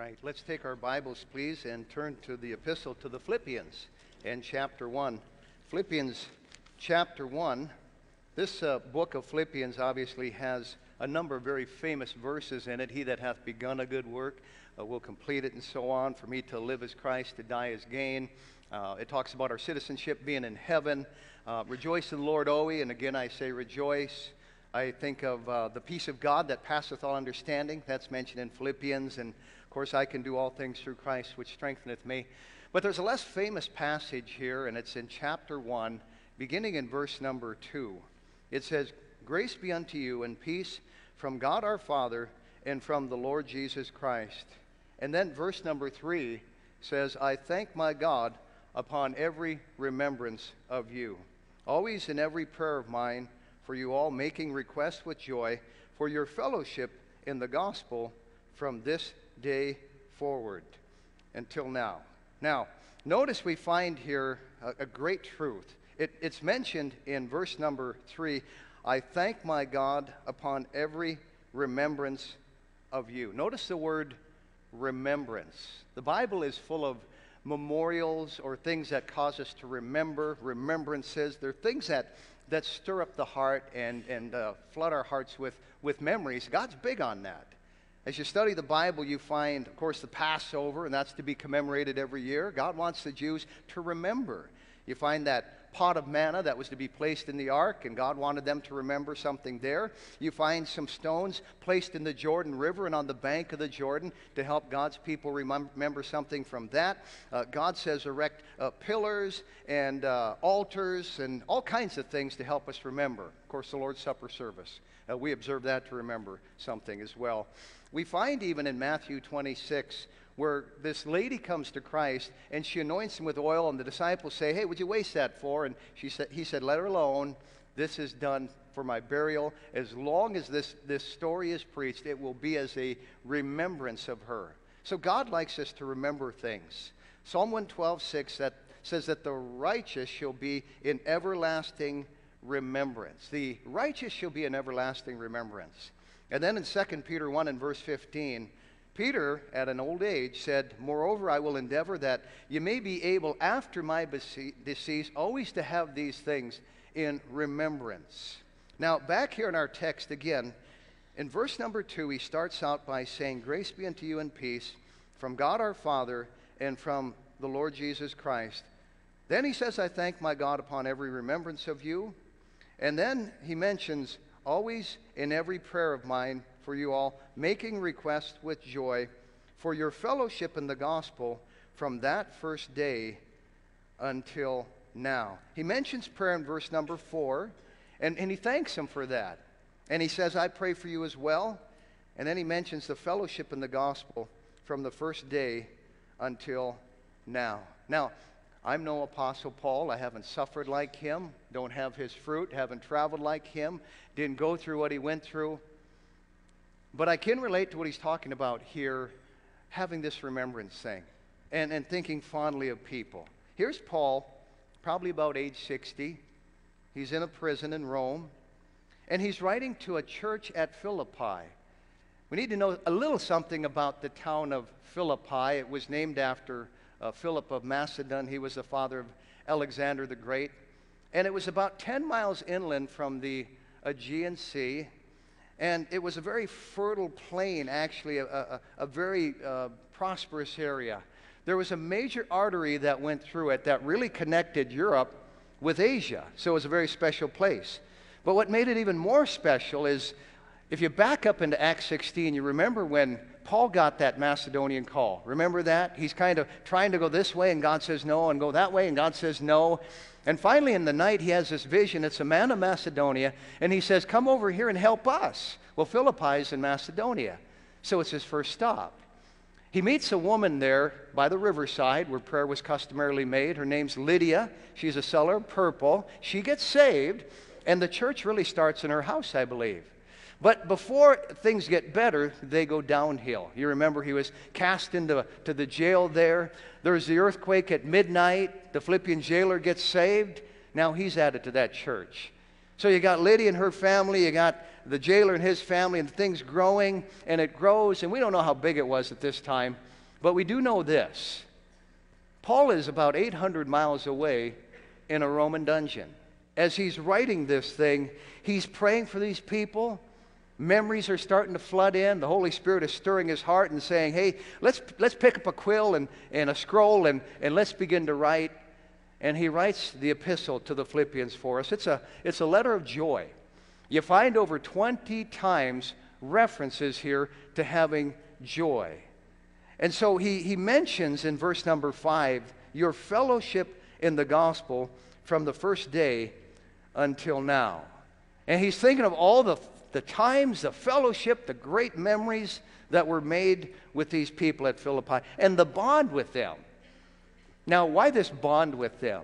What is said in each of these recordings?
right, let's take our Bibles, please, and turn to the epistle to the Philippians and chapter 1. Philippians chapter 1. This book of Philippians obviously has a number of very famous verses in it. He that hath begun a good work will complete it, and so on. For me to live as Christ, to die as gain. It talks about our citizenship being in heaven. Rejoice in the Lord always, and again I say rejoice. I think of the peace of God that passeth all understanding. That's mentioned in Philippians. And, of course, I can do all things through Christ, which strengtheneth me. But there's a less famous passage here, and it's in chapter 1, beginning in verse number 2. It says, Grace be unto you and peace from God our Father and from the Lord Jesus Christ. And then verse number 3 says, I thank my God upon every remembrance of you, always in every prayer of mine, for you all, making request with joy for your fellowship in the gospel from this day forward until now. Now, notice we find here a great truth. It's mentioned in verse number 3, I thank my God upon every remembrance of you. Notice the word remembrance. The Bible is full of memorials or things that cause us to remember, remembrances. They're things that stir up the heart and flood our hearts with memories. God's big on that. As you study the Bible, you find, of course, the Passover, and that's to be commemorated every year. God wants the Jews to remember. You find that pot of manna that was to be placed in the ark, and God wanted them to remember something there. You find some stones placed in the Jordan River and on the bank of the Jordan to help God's people remember something from that. God says erect pillars and altars and all kinds of things to help us remember. Of course, the Lord's Supper service. We observe that to remember something as well. We find even in Matthew 26 where this lady comes to Christ and she anoints him with oil, and the disciples say, hey, would you waste that for? And he said, let her alone. This is done for my burial. As long as this story is preached, it will be as a remembrance of her. So God likes us to remember things. Psalm 112:6 that says that the righteous shall be in everlasting remembrance. The righteous shall be in everlasting remembrance. And then in 2 Peter 1 and verse 15, Peter, at an old age, said, Moreover, I will endeavor that you may be able, after my decease, always to have these things in remembrance. Now, back here in our text again, in verse number 2, he starts out by saying, Grace be unto you and peace from God our Father and from the Lord Jesus Christ. Then he says, I thank my God upon every remembrance of you. And then he mentions, always in every prayer of mine for you all, making request with joy for your fellowship in the gospel from that first day until now. He mentions prayer in verse number 4, and he thanks him for that. And he says, I pray for you as well. And then he mentions the fellowship in the gospel from the first day until now. Now, I'm no Apostle Paul. I haven't suffered like him, don't have his fruit, haven't traveled like him, didn't go through what he went through. But I can relate to what he's talking about here, having this remembrance thing and thinking fondly of people. Here's Paul, probably about age 60. He's in a prison in Rome, and he's writing to a church at Philippi. We need to know a little something about the town of Philippi. It was named after Philip of Macedon. He was the father of Alexander the Great. And it was about 10 miles inland from the Aegean Sea. And it was a very fertile plain, actually, a very prosperous area. There was a major artery that went through it that really connected Europe with Asia. So it was a very special place. But what made it even more special is, if you back up into Acts 16, you remember when Paul got that Macedonian call. Remember that? He's kind of trying to go this way, and God says no, and go that way, and God says no. And finally in the night, he has this vision. It's a man of Macedonia, and he says, come over here and help us. Well, Philippi is in Macedonia, so it's his first stop. He meets a woman there by the riverside where prayer was customarily made. Her name's Lydia. She's a seller of purple. She gets saved, and the church really starts in her house, I believe. But before things get better, they go downhill. You remember he was cast into the jail there. There's the earthquake at midnight. The Philippian jailer gets saved. Now he's added to that church. So you got Lydia and her family, you got the jailer and his family, and things growing, and it grows, and we don't know how big it was at this time, but we do know this. Paul is about 800 miles away in a Roman dungeon. As he's writing this thing, he's praying for these people. Memories are starting to flood in. The Holy Spirit is stirring his heart and saying, hey, let's pick up a quill and a scroll and let's begin to write. And he writes the epistle to the Philippians for us. It's a letter of joy. You find over 20 times references here to having joy. And so he mentions in verse number 5, your fellowship in the gospel from the first day until now. And he's thinking of all the times, the fellowship, the great memories that were made with these people at Philippi, and the bond with them. Now, why this bond with them?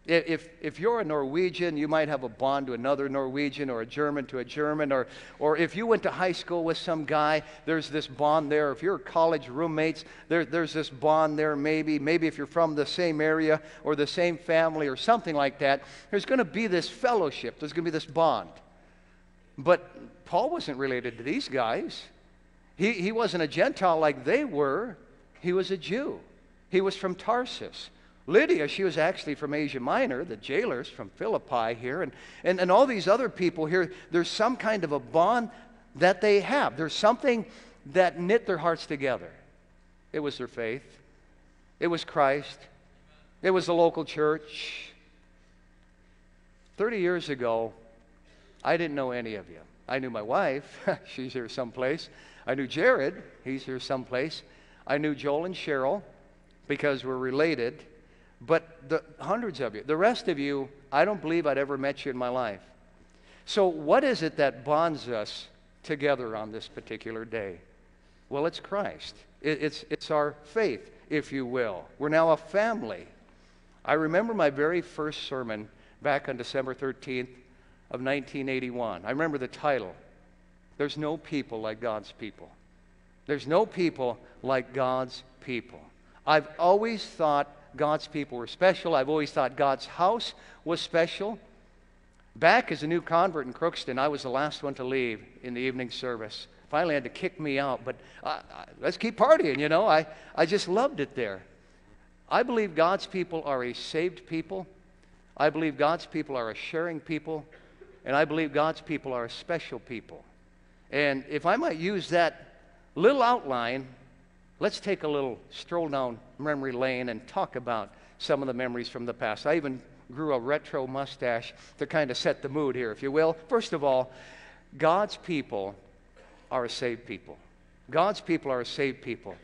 If you're a Norwegian, you might have a bond to another Norwegian, or a German to a German, or if you went to high school with some guy, there's this bond there. If you're college roommates, there's this bond there maybe. Maybe if you're from the same area or the same family or something like that, there's going to be this fellowship. There's going to be this bond. But Paul wasn't related to these guys. He wasn't a Gentile like they were. He was a Jew. He was from Tarsus. Lydia, she was actually from Asia Minor. The jailer's from Philippi here. And all these other people here, there's some kind of a bond that they have. There's something that knit their hearts together. It was their faith. It was Christ. It was the local church. 30 years ago, I didn't know any of you. I knew my wife. She's here someplace. I knew Jared. He's here someplace. I knew Joel and Cheryl, because we're related, but the hundreds of you, the rest of you, I don't believe I'd ever met you in my life. So what is it that bonds us together on this particular day? Well, it's Christ. It's our faith, if you will. We're now a family. I remember my very first sermon back on December 13th of 1981. I remember the title, There's No People Like God's People. There's no people like God's people. I've always thought God's people were special. I've always thought God's house was special. Back as a new convert in Crookston, I was the last one to leave in the evening service. Finally had to kick me out, but let's keep partying, you know. I just loved it there. I believe God's people are a saved people. I believe God's people are a sharing people. And I believe God's people are a special people. And if I might use that little outline, let's take a little stroll down memory lane and talk about some of the memories from the past. I even grew a retro mustache to kind of set the mood here, if you will. First of all, God's people are a saved people. God's people are a saved people.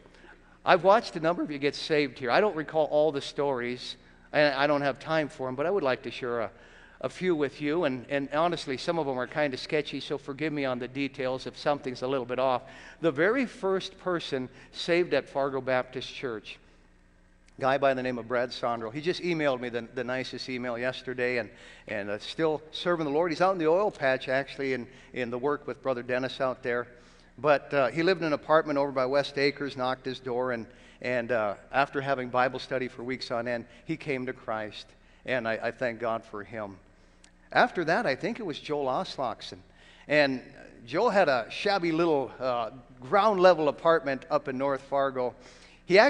I've watched a number of you get saved here. I don't recall all the stories, and I don't have time for them, but I would like to share a few with you, and honestly, some of them are kind of sketchy, so forgive me on the details if something's a little bit off. The very first person saved at Fargo Baptist Church, a guy by the name of Brad Sondro. He just emailed me the nicest email yesterday, and still serving the Lord. He's out in the oil patch, actually, in the work with Brother Dennis out there. But he lived in an apartment over by West Acres, knocked his door, and after having Bible study for weeks on end, he came to Christ, and I thank God for him. After that, I think it was Joel Oslachson. And Joel had a shabby little ground-level apartment up in North Fargo. Him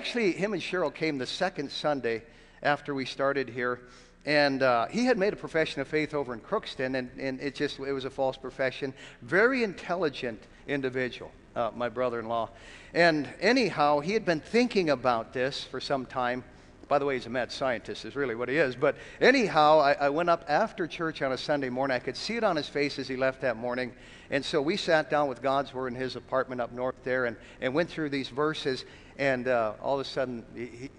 and Cheryl came the second Sunday after we started here. And he had made a profession of faith over in Crookston, and it was a false profession. Very intelligent individual, my brother-in-law. And anyhow, he had been thinking about this for some time. By the way, he's a mad scientist, is really what he is. But anyhow, I went up after church on a Sunday morning. I could see it on his face as he left that morning. And so we sat down with God's Word in his apartment up north there and went through these verses. And all of a sudden,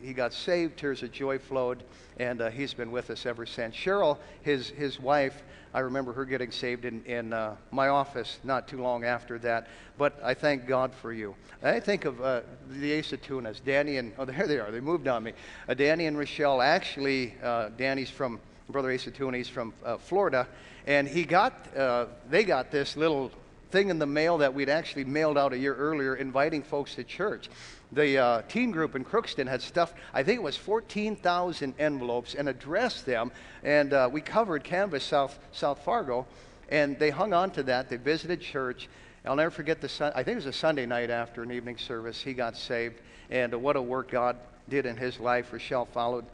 he got saved. Tears of joy flowed. And he's been with us ever since. Cheryl, his wife, I remember her getting saved in my office not too long after that. But I thank God for you. I think of the Acetunas, Danny and, oh, there they are. They moved on me. Danny and Rochelle. Actually, Danny's from, Brother Acetuna, he's from Florida. And they got this little thing in the mail that we'd actually mailed out a year earlier inviting folks to church. The teen group in Crookston had stuffed, I think it was 14,000 envelopes, and addressed them, and we covered Canvas South Fargo, and they hung on to that. They visited church. I'll never forget I think it was a Sunday night after an evening service. He got saved, and what a work God did in his life. Rochelle followed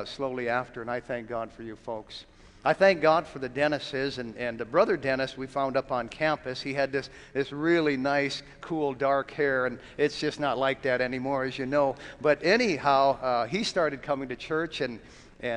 slowly after, and I thank God for you folks. I thank God for the Dennises, and Brother Dennis we found up on campus. He had this really nice, cool, dark hair, and it's just not like that anymore, as you know. But anyhow, he started coming to church, and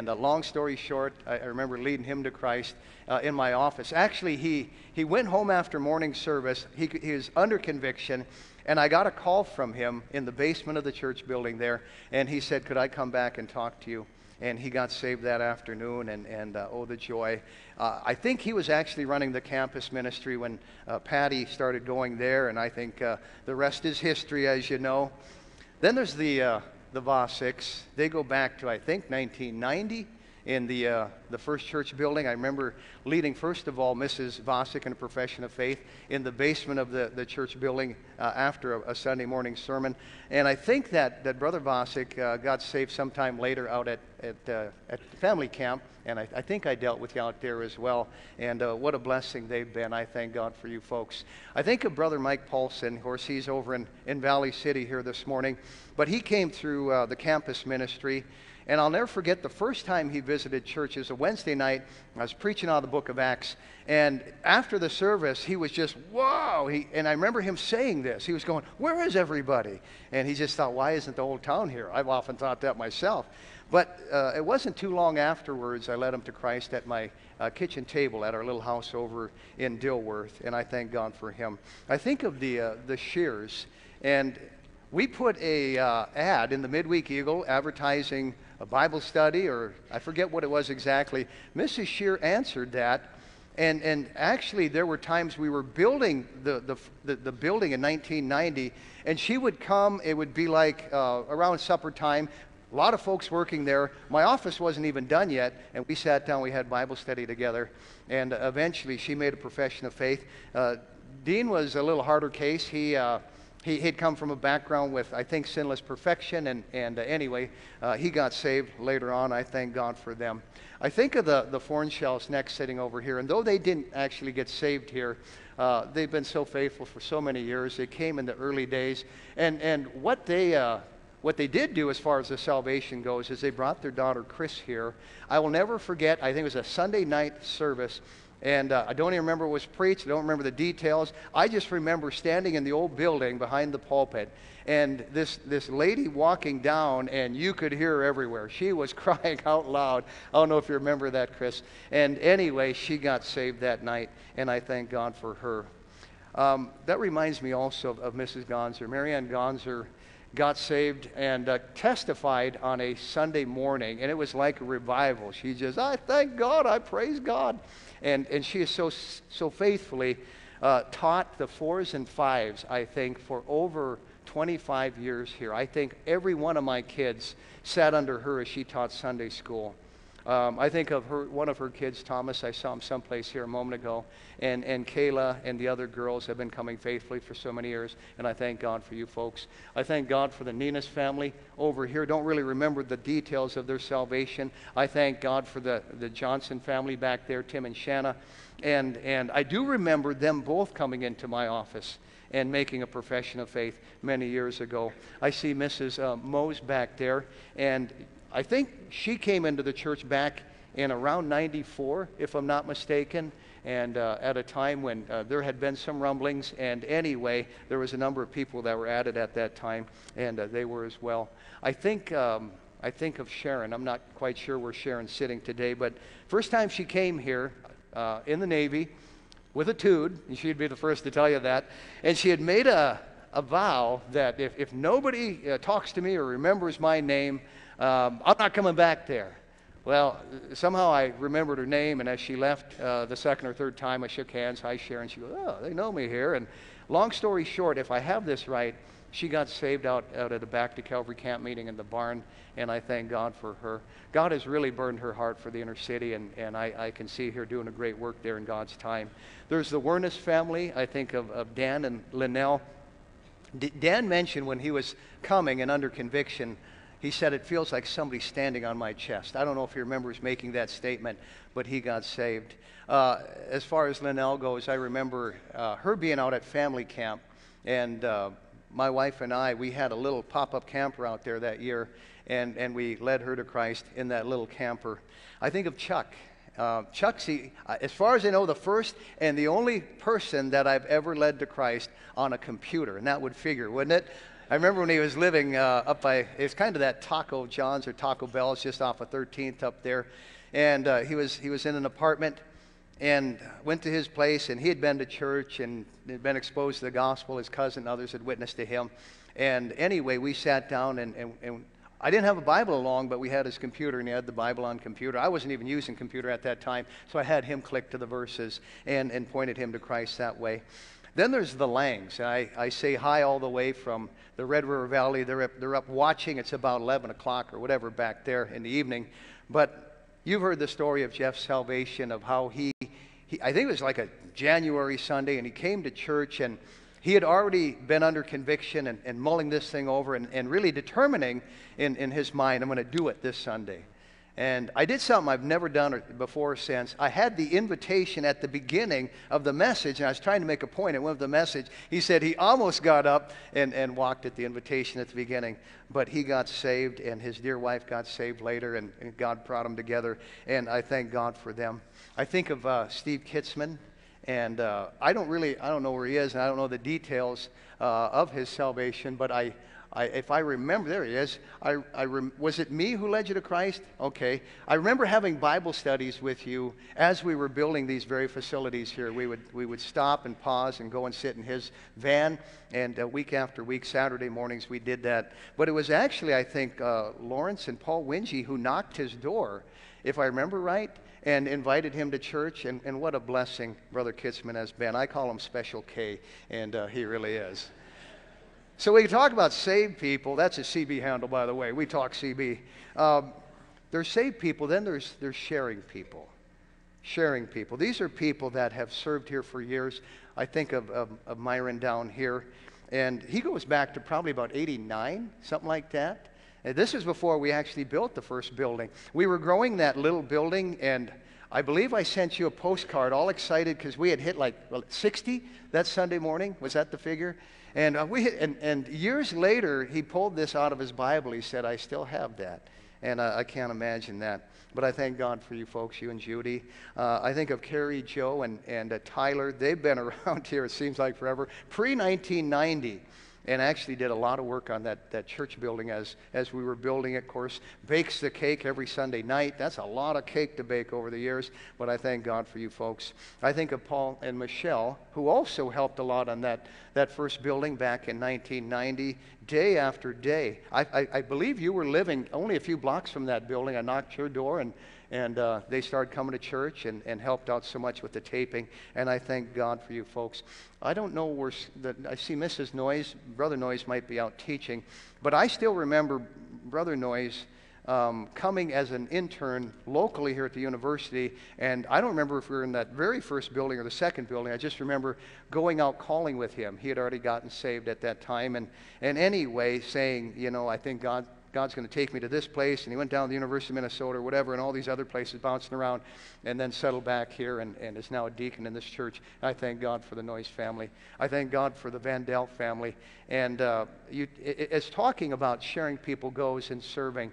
long story short, I remember leading him to Christ in my office. Actually, he went home after morning service. He was under conviction, and I got a call from him in the basement of the church building there, and he said, could I come back and talk to you? And he got saved that afternoon, and oh, the joy. I think he was actually running the campus ministry when Patty started going there, and I think the rest is history, as you know. Then there's the Vosiks. They go back to, I think, 1990 in the first church building. I remember leading, first of all, Mrs. Vosik in a profession of faith in the basement of the church building after a Sunday morning sermon. And I think that Brother Vosik got saved sometime later out at family camp, and I think I dealt with you out there as well. And what a blessing they've been. I thank God for you folks. I think of Brother Mike Paulson. Of course, he's over in Valley City here this morning. But he came through the campus ministry. And I'll never forget the first time he visited church. It was a Wednesday night. I was preaching out of the book of Acts. And after the service, he was just, whoa. And I remember him saying this. He was going, where is everybody? And he just thought, why isn't the whole town here? I've often thought that myself. But it wasn't too long afterwards I led him to Christ at my kitchen table at our little house over in Dilworth. And I thank God for him. I think of the Shears. And we put a ad in the Midweek Eagle advertising a Bible study, or I forget what it was exactly. Mrs. Shear answered that, and actually there were times we were building the building in 1990, and she would come. It would be like around supper time. A lot of folks working there. My office wasn't even done yet, and we sat down. We had Bible study together, and eventually she made a profession of faith. Dean was a little harder case. He'd come from a background with, I think, sinless perfection, and anyway, he got saved later on. I thank God for them. I think of the Fornshells next sitting over here, and though they didn't actually get saved here, they've been so faithful for so many years. They came in the early days, and what they did do as far as the salvation goes is they brought their daughter Chris here. I will never forget, I think it was a Sunday night service, and I don't even remember what was preached. I don't remember the details. I just remember standing in the old building behind the pulpit, and this lady walking down, and you could hear her everywhere. She was crying out loud. I don't know if you remember that, Chris. And anyway, she got saved that night, and I thank God for her. That reminds me also of Mrs. Gonzer. Marianne Gonzer got saved and testified on a Sunday morning, and it was like a revival. She just, I thank God, I praise God. And she is so faithfully taught the 4s and 5s, I think, for over 25 years here. I think every one of my kids sat under her as she taught Sunday school. I think of one of her kids, Thomas. I saw him someplace here a moment ago. And Kayla and the other girls have been coming faithfully for so many years. And I thank God for you folks. I thank God for the Ninas family over here. Don't really remember the details of their salvation. I thank God for the Johnson family back there, Tim and Shanna. And I do remember them both coming into my office and making a profession of faith many years ago. I see Mrs. Mose back there, and I think she came into the church back in around 94, if I'm not mistaken, and at a time when there had been some rumblings, and anyway, there was a number of people that were added at that time, and they were as well. I think of Sharon. I'm not quite sure where Sharon's sitting today, but first time she came here in the Navy with a tude, and she'd be the first to tell you that, and she had made a vow that if nobody talks to me or remembers my name, I'm not coming back there. Well, somehow I remembered her name, and as she left the second or third time, I shook hands. Hi, Sharon. She goes, oh, they know me here. And long story short, if I have this right, She got saved out at the Back to Calvary camp meeting in the barn, and I thank God for her. God has really burned her heart for the inner city, and I can see her doing a great work there in God's time. There's the Werness family. I think of Dan and Linnell. Dan mentioned when he was coming and under conviction, he said, it feels like somebody standing on my chest. I don't know if he remembers making that statement, but he got saved. As far as Linnell goes, I remember her being out at family camp, and my wife and I, we had a little pop-up camper out there that year, and we led her to Christ in that little camper. I think of Chuck. Chuck's, as far as I know, the first and the only person that I've ever led to Christ on a computer, and that would figure, wouldn't it? I remember when he was living up by, it's kind of that Taco John's or Taco Bell's just off of 13th up there, and he was in an apartment, and went to his place, and he had been to church and had been exposed to the gospel. His cousin and others had witnessed to him, and anyway, we sat down, and I didn't have a Bible along, but we had his computer, and he had the Bible on computer. I wasn't even using computer at that time, so I had him click to the verses and pointed him to Christ that way. Then there's the Langs. I say hi all the way from the Red River Valley. They're up watching. It's about 11 o'clock or whatever back there in the evening. But you've heard the story of Jeff's salvation, of how he I think it was like a January Sunday, and he came to church, and he had already been under conviction and mulling this thing over and really determining in his mind, I'm going to do it this Sunday. And I did something I've never done before or since. I had the invitation at the beginning of the message, and I was trying to make a point at one of the message. He said he almost got up and walked at the invitation at the beginning, but he got saved, and his dear wife got saved later, and God brought them together, and I thank God for them. I think of Steve Kitzman, and I don't know where he is, and I don't know the details of his salvation, but if I remember, there he is. Was it me who led you to Christ? Okay. I remember having Bible studies with you as we were building these very facilities here. We would stop and pause and go and sit in his van, and week after week, Saturday mornings, we did that. But it was actually, I think, Lawrence and Paul Wingy who knocked his door, if I remember right, and invited him to church, and what a blessing Brother Kitzman has been. I call him Special K, and he really is. So we talk about saved people. That's a CB handle, by the way. We talk CB. There's saved people, then there's sharing people. Sharing people. These are people that have served here for years. I think of Myron down here, and he goes back to probably about 89, something like that. And this is before we actually built the first building. We were growing that little building, and I believe I sent you a postcard, all excited because we had hit like 60 that Sunday morning. Was that the figure? And and years later, he pulled this out of his Bible. He said, I still have that. And I can't imagine that. But I thank God for you folks, you and Judy. I think of Carrie, Joe, and Tyler. They've been around here, it seems like forever. Pre-1990. And actually did a lot of work on that church building as we were building it. Of course, bakes the cake every Sunday night. That's a lot of cake to bake over the years, but I thank God for you folks. I think of Paul and Michelle, who also helped a lot on that first building back in 1990, day after day. I believe you were living only a few blocks from that building. I knocked your door, and they started coming to church and helped out so much with the taping, and I thank God for you folks. I don't know where, I see Mrs. Noyes, Brother Noyes might be out teaching, but I still remember Brother Noyes coming as an intern locally here at the university, and I don't remember if we were in that very first building or the second building. I just remember going out calling with him. He had already gotten saved at that time, and anyway, saying, I think God's going to take me to this place, and he went down to the University of Minnesota or whatever, and all these other places, bouncing around, and then settled back here and is now a deacon in this church. I thank God for the Noyes family. I thank God for the Vandell family. And as talking about sharing people goes in serving,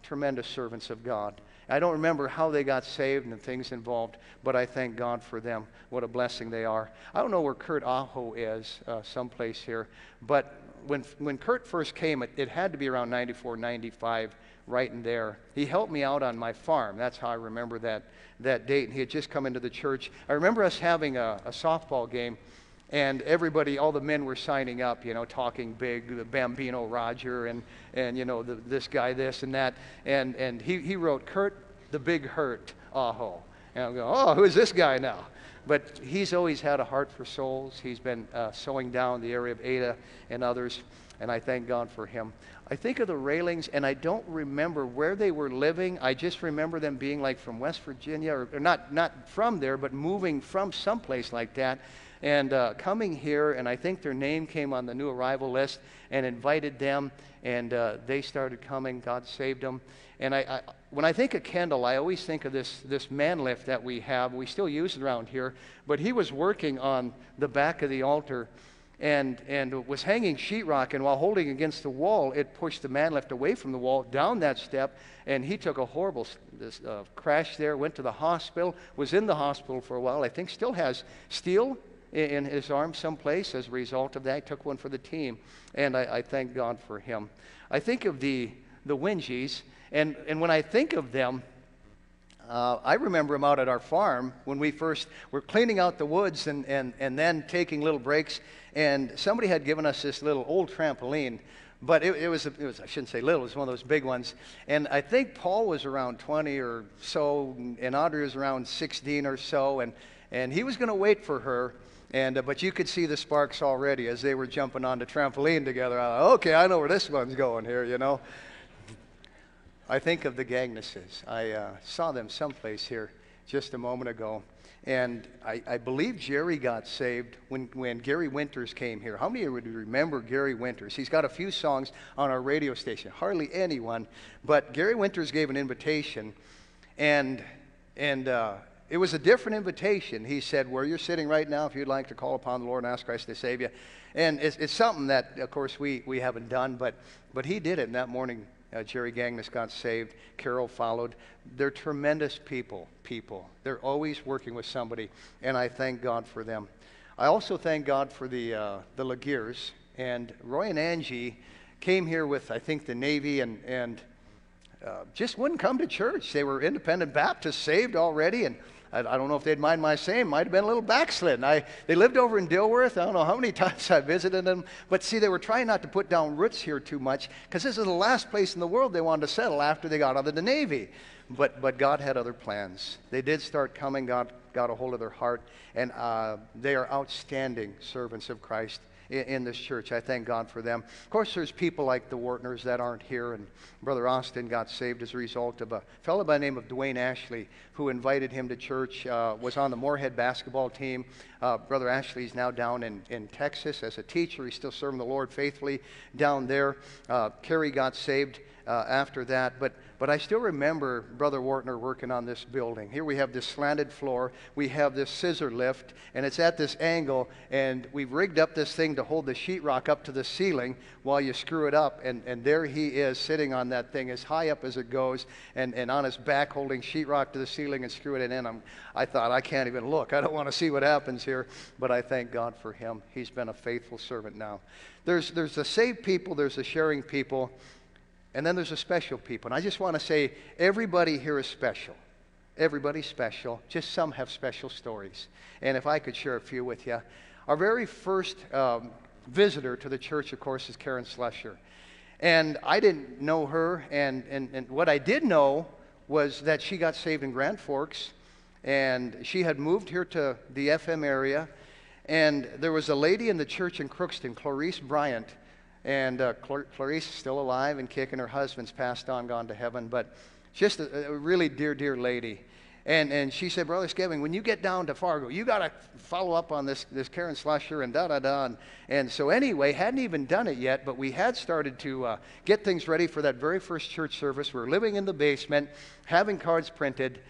tremendous servants of God. I don't remember how they got saved and the things involved, but I thank God for them. What a blessing they are. I don't know where Kurt Aho is, someplace here, but when Kurt first came, it had to be around 94, 95, right in there. He helped me out on my farm. That's how I remember that date. And he had just come into the church. I remember us having a softball game, and everybody, all the men were signing up, talking big, the Bambino Roger, and this guy, this and that. And he wrote, Kurt the Big Hurt Aho. And I'll go, oh, who is this guy now? But he's always had a heart for souls. He's been sowing down the area of Ada and others, and I thank God for him. I think of the Railings, and I don't remember where they were living. I just remember them being like from West Virginia, or not from there, but moving from someplace like that, and coming here, and I think their name came on the new arrival list, and invited them, and they started coming. God saved them. And when I think of Kendall, I always think of this man lift that we have. We still use it around here, but he was working on the back of the altar and was hanging sheetrock, and while holding against the wall, it pushed the man lift away from the wall, down that step, and he took a horrible crash there, went to the hospital, was in the hospital for a while. I think still has steel in his arm someplace as a result of that. He took one for the team, and I thank God for him. I think of the Wingies, and when I think of them, I remember them out at our farm when we first were cleaning out the woods and then taking little breaks, and somebody had given us this little old trampoline, but it was I shouldn't say little, it was one of those big ones, and I think Paul was around 20 or so, and Audrey was around 16 or so, and he was going to wait for her, but you could see the sparks already as they were jumping on the trampoline together. I thought, okay, I know where this one's going here, you know. I think of the Gagneses. I saw them someplace here just a moment ago. And I believe Jerry got saved when Gary Winters came here. How many of you would remember Gary Winters? He's got a few songs on our radio station. Hardly anyone. But Gary Winters gave an invitation. And it was a different invitation. He said, where you're sitting right now, if you'd like to call upon the Lord and ask Christ to save you. And it's something that, of course, we haven't done. But he did it, and that morning Jerry Gagnes got saved. Carol followed. They're tremendous people. They're always working with somebody, and I thank God for them. I also thank God for the Laguerres. And Roy and Angie came here with, I think, the Navy, and just wouldn't come to church. They were independent Baptists, saved already, and I don't know if they'd mind my saying, might have been a little backslidden. They lived over in Dilworth. I don't know how many times I visited them. But see, they were trying not to put down roots here too much, because this is the last place in the world they wanted to settle after they got out of the Navy. But God had other plans. They did start coming. God got a hold of their heart. And they are outstanding servants of Christ in this church. I thank God for them. Of course, there's people like the Wartners that aren't here, and Brother Austin got saved as a result of a fellow by the name of Dwayne Ashley, who invited him to church, was on the Moorhead basketball team. Brother Ashley's now down in Texas as a teacher. He's still serving the Lord faithfully down there. Kerry got saved after that, but I still remember Brother Wartner working on this building. Here we have this slanted floor, we have this scissor lift, and it's at this angle, and we've rigged up this thing to hold the sheetrock up to the ceiling while you screw it up, and there he is sitting on that thing as high up as it goes, and on his back holding sheetrock to the ceiling and screwing it in. I thought, I can't even look. I don't want to see what happens here, but I thank God for him. He's been a faithful servant now. There's the saved people, there's the sharing people, and then there's the special people. And I just want to say, everybody here is special. Everybody's special. Just some have special stories. And if I could share a few with you. Our very first visitor to the church, of course, is Karen Slusher. And I didn't know her. And what I did know was that she got saved in Grand Forks. And she had moved here to the FM area. And there was a lady in the church in Crookston, Clarice Bryant. And Clarice is still alive and kicking. Her husband's passed on, gone to heaven, but just a really dear, dear lady. And she said, Brother Scheving, when you get down to Fargo, you got to follow up on this Karen Slusher and da-da-da. And so anyway, hadn't even done it yet, but we had started to get things ready for that very first church service. We were living in the basement, having cards printed,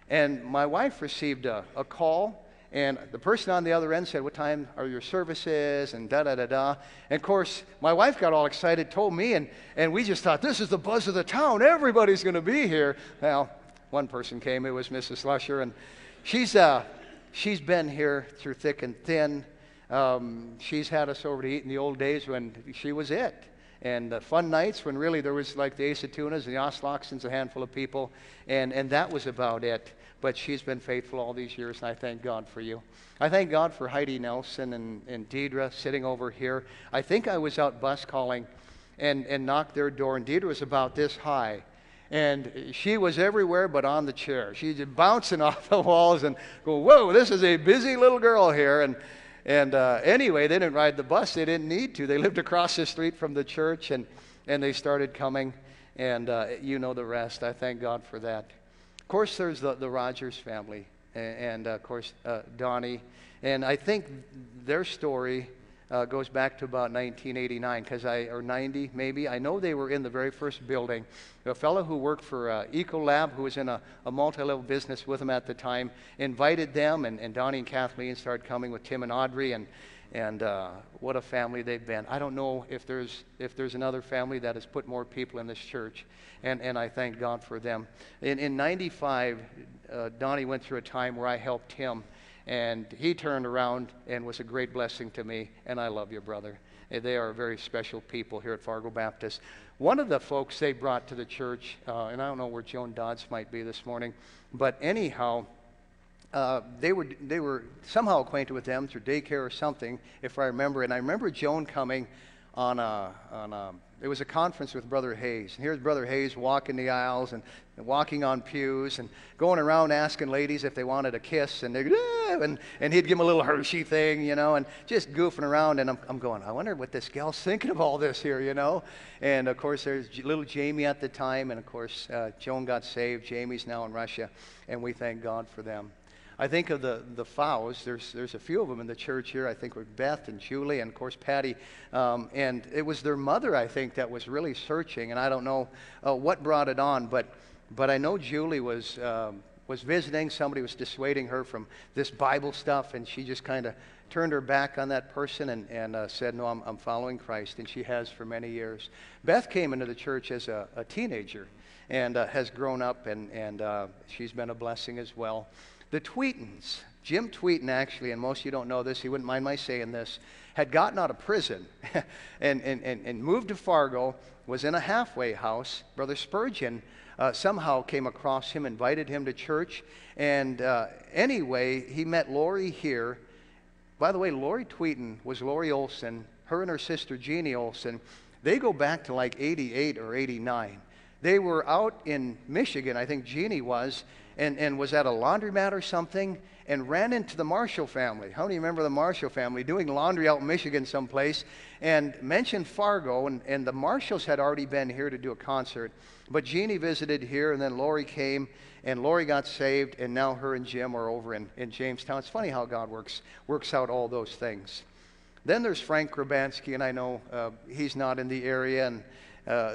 and my wife received a call. And the person on the other end said, what time are your services? And da-da-da-da. And, of course, my wife got all excited, told me, and we just thought, this is the buzz of the town. Everybody's going to be here. Well, one person came. It was Mrs. Slusher. And she's been here through thick and thin. She's had us over to eat in the old days when she was it. And the fun nights when really there was like the Ace of Tunas and the Oslocksons, a handful of people. And that was about it. But she's been faithful all these years, and I thank God for you. I thank God for Heidi Nelson and Deidre sitting over here. I think I was out bus calling and knocked their door, and Deidre was about this high. And she was everywhere but on the chair. She's just bouncing off the walls and go, whoa, this is a busy little girl here. And anyway, they didn't ride the bus. They didn't need to. They lived across the street from the church, and they started coming. And you know the rest. I thank God for that. Of course, there's the Rogers family, and of course, Donnie. And I think their story goes back to about 1989, or 90 maybe. I know they were in the very first building. A fellow who worked for Ecolab, who was in a multi-level business with them at the time, invited them, and Donnie and Kathleen started coming with Tim and Audrey, and what a family they've been. I don't know if there's another family that has put more people in this church, and I thank God for them. In 95, Donnie went through a time where I helped him, and he turned around and was a great blessing to me, and I love you, brother. They are very special people here at Fargo Baptist. One of the folks they brought to the church, and I don't know where Joan Dodds might be this morning, but anyhow, they were somehow acquainted with them through daycare or something, if I remember. And I remember Joan coming it was a conference with Brother Hayes. And here's Brother Hayes walking the aisles and walking on pews and going around asking ladies if they wanted a kiss. And and he'd give them a little Hershey thing, and just goofing around. And I'm going, I wonder what this gal's thinking of all this here, And, of course, there's little Jamie at the time. And, of course, Joan got saved. Jamie's now in Russia. And we thank God for them. I think of the Fows. There's a few of them in the church here. I think with Beth and Julie and, of course, Patty. And it was their mother, I think, that was really searching. And I don't know what brought it on, but I know Julie was visiting. Somebody was dissuading her from this Bible stuff, and she just kind of turned her back on that person and said, no, I'm following Christ, and she has for many years. Beth came into the church as a teenager and has grown up, and she's been a blessing as well. The Tweetons, Jim Tweeton actually, and most of you don't know this, he wouldn't mind my saying this, had gotten out of prison and moved to Fargo, was in a halfway house. Brother Spurgeon somehow came across him, invited him to church, and anyway, he met Lori here. By the way, Lori Tweeton was Lori Olson. Her and her sister Jeannie Olson, they go back to like 88 or 89. They were out in Michigan, I think Jeannie was, and was at a laundromat or something and ran into the Marshall family. How many remember the Marshall family doing laundry out in Michigan someplace, and mentioned Fargo, and the Marshalls had already been here to do a concert. But Jeannie visited here, and then Lori came, and Lori got saved, and now her and Jim are over in Jamestown. It's funny how God works out all those things. Then there's Frank Grabansky, and I know he's not in the area, and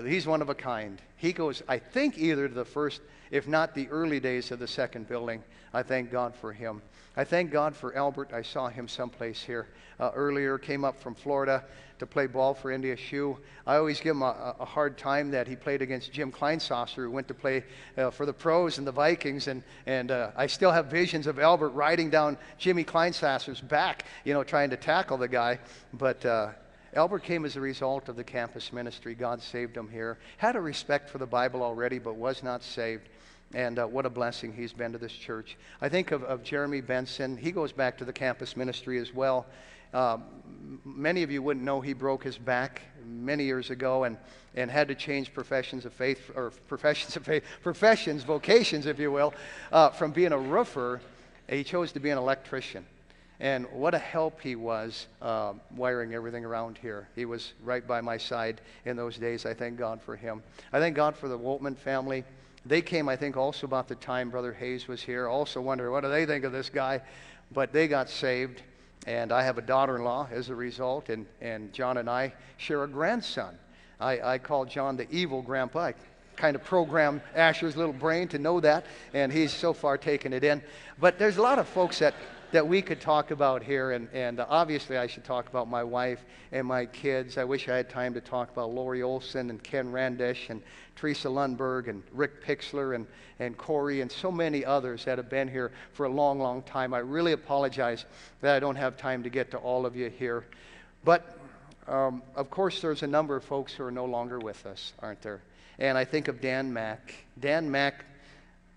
he's one of a kind. He goes, I think, either to the first, if not the early days of the second building. I thank God for him. I thank God for Albert. I saw him someplace here earlier, came up from Florida to play ball for India Shoe. I always give him a hard time that he played against Jim Kleinsasser, who went to play for the pros and the Vikings, and I still have visions of Albert riding down Jimmy Kleinsasser's back, trying to tackle the guy. But Albert came as a result of the campus ministry. God saved him here. Had a respect for the Bible already, but was not saved. And what a blessing he's been to this church. I think of Jeremy Benson. He goes back to the campus ministry as well. Many of you wouldn't know he broke his back many years ago and had to change vocations, if you will, from being a roofer. He chose to be an electrician. And what a help he was wiring everything around here. He was right by my side in those days. I thank God for him. I thank God for the Woltman family. They came, I think, also about the time Brother Hayes was here. Also wonder, what do they think of this guy? But they got saved, and I have a daughter-in-law as a result, and John and I share a grandson. I call John the evil grandpa. I kind of programmed Asher's little brain to know that, and he's so far taken it in. But there's a lot of folks that we could talk about here, and obviously I should talk about my wife and my kids. I wish I had time to talk about Lori Olson and Ken Randish and Teresa Lundberg and Rick Pixler and Corey and so many others that have been here for a long, long time. I really apologize that I don't have time to get to all of you here. But, of course, there's a number of folks who are no longer with us, aren't there? And I think of Dan Mack. Dan Mack,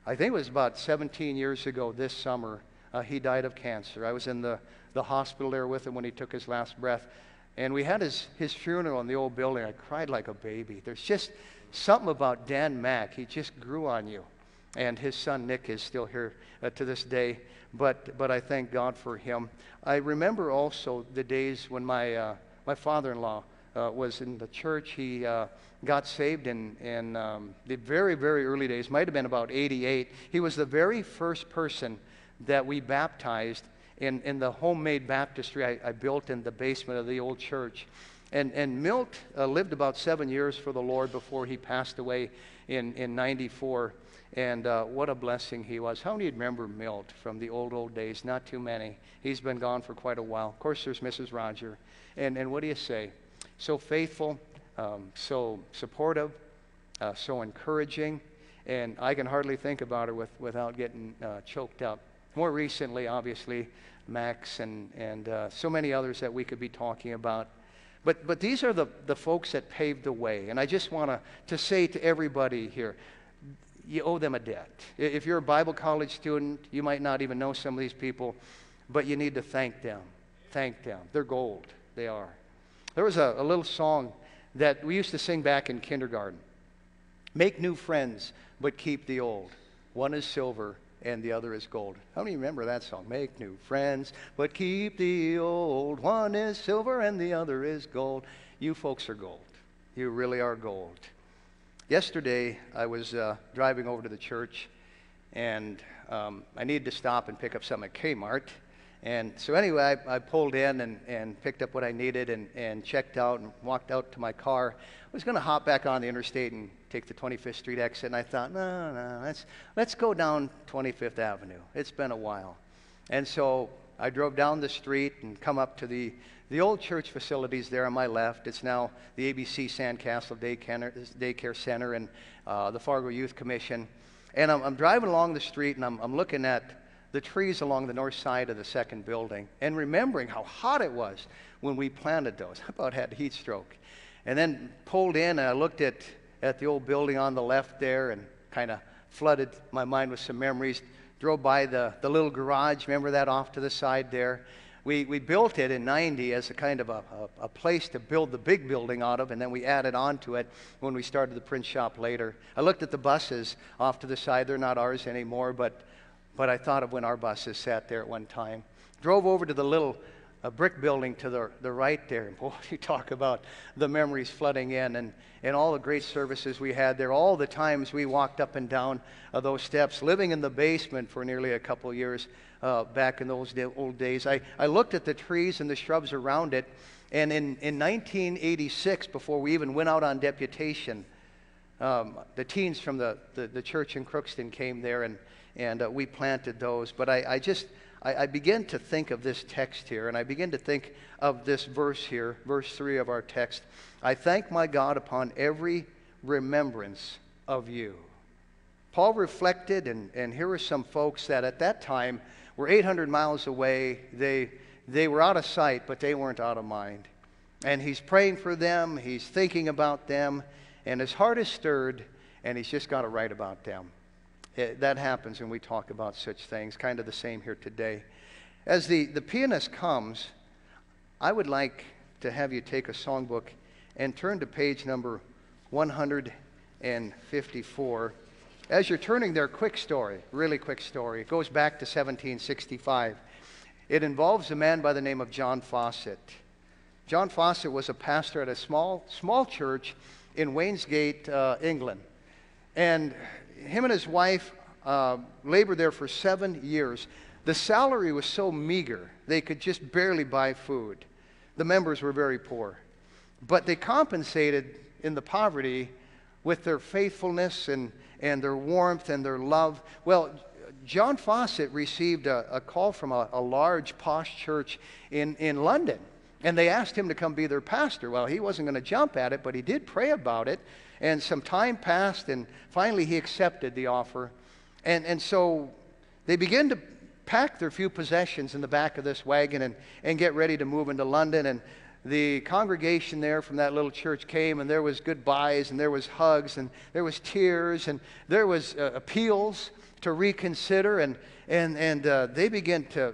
I think it was about 17 years ago this summer, he died of cancer. I was in the hospital there with him when he took his last breath. And we had his funeral in the old building. I cried like a baby. There's just something about Dan Mack. He just grew on you. And his son Nick is still here to this day. But I thank God for him. I remember also the days when my father-in-law was in the church. He got saved in the very, very early days. Might have been about 88. He was the very first person that we baptized in the homemade baptistry I built in the basement of the old church. And Milt lived about 7 years for the Lord before he passed away in 94. And what a blessing he was. How many remember Milt from the old days? Not too many. He's been gone for quite a while. Of course, there's Mrs. Roger. And what do you say? So faithful, so supportive, so encouraging. And I can hardly think about her without getting choked up. More recently, obviously, Max and so many others that we could be talking about. But these are the folks that paved the way. And I just want to say to everybody here, you owe them a debt. If you're a Bible college student, you might not even know some of these people, but you need to thank them. Thank them. They're gold. They are. There was a little song that we used to sing back in kindergarten. Make new friends, but keep the old. One is silver and the other is gold. How many remember that song? Make new friends, but keep the old. One is silver and the other is gold. You folks are gold. You really are gold. Yesterday, I was driving over to the church, and I needed to stop and pick up something at Kmart. And so anyway, I pulled in and picked up what I needed and checked out and walked out to my car. I was going to hop back on the interstate and take the 25th Street exit, and I thought, no, let's go down 25th Avenue. It's been a while. And so I drove down the street and come up to the old church facilities there on my left. It's now the ABC Sandcastle Daycare Center and the Fargo Youth Commission. And I'm driving along the street, and I'm looking at the trees along the north side of the second building and remembering how hot it was when we planted those. I about had a heat stroke. And then pulled in, and I looked at the old building on the left there and kind of flooded my mind with some memories. Drove by the little garage, remember that off to the side there? We built it in 90 as a kind of a place to build the big building out of, and then we added on to it when we started the print shop later. I looked at the buses off to the side. They're not ours anymore, but I thought of when our buses sat there at one time. Drove over to the little brick building to the right there. And boy, you talk about the memories flooding in and all the great services we had there, all the times we walked up and down those steps, living in the basement for nearly a couple years back in those old days. I looked at the trees and the shrubs around it, and in 1986, before we even went out on deputation, the teens from the church in Crookston came there, and we planted those. But I begin to think of this text here, and I begin to think of this verse here, verse 3 of our text. I thank my God upon every remembrance of you. Paul reflected, and here were some folks that at that time were 800 miles away. They were out of sight, but they weren't out of mind. And he's praying for them, he's thinking about them, and his heart is stirred, and he's just got to write about them. That happens when we talk about such things, kind of the same here today. As the pianist comes, I would like to have you take a songbook and turn to page number 154. As you're turning there, quick story, really quick story. It goes back to 1765. It involves a man by the name of John Fawcett. John Fawcett was a pastor at a small church in Wainsgate, England. And him and his wife labored there for 7 years. The salary was so meager, they could just barely buy food. The members were very poor. But they compensated in the poverty with their faithfulness and their warmth and their love. Well, John Fawcett received a call from a large, posh church in London. And they asked him to come be their pastor. Well, he wasn't going to jump at it, but he did pray about it. And some time passed, and finally he accepted the offer. And so they began to pack their few possessions in the back of this wagon and get ready to move into London. And the congregation there from that little church came, and there was goodbyes, and there was hugs, and there was tears, and there was appeals to reconsider. And they began to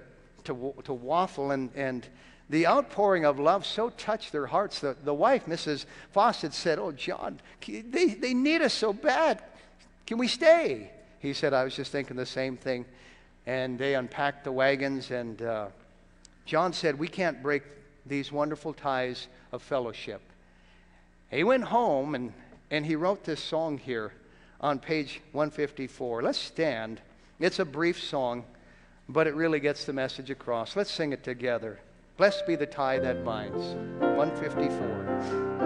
waffle, and The outpouring of love so touched their hearts. The wife, Mrs. Fawcett, said, "Oh, John, they need us so bad. Can we stay?" He said, "I was just thinking the same thing." And they unpacked the wagons, and John said, "We can't break these wonderful ties of fellowship." He went home, and he wrote this song here on page 154. Let's stand. It's a brief song, but it really gets the message across. Let's sing it together. Blessed be the tie that binds. 154.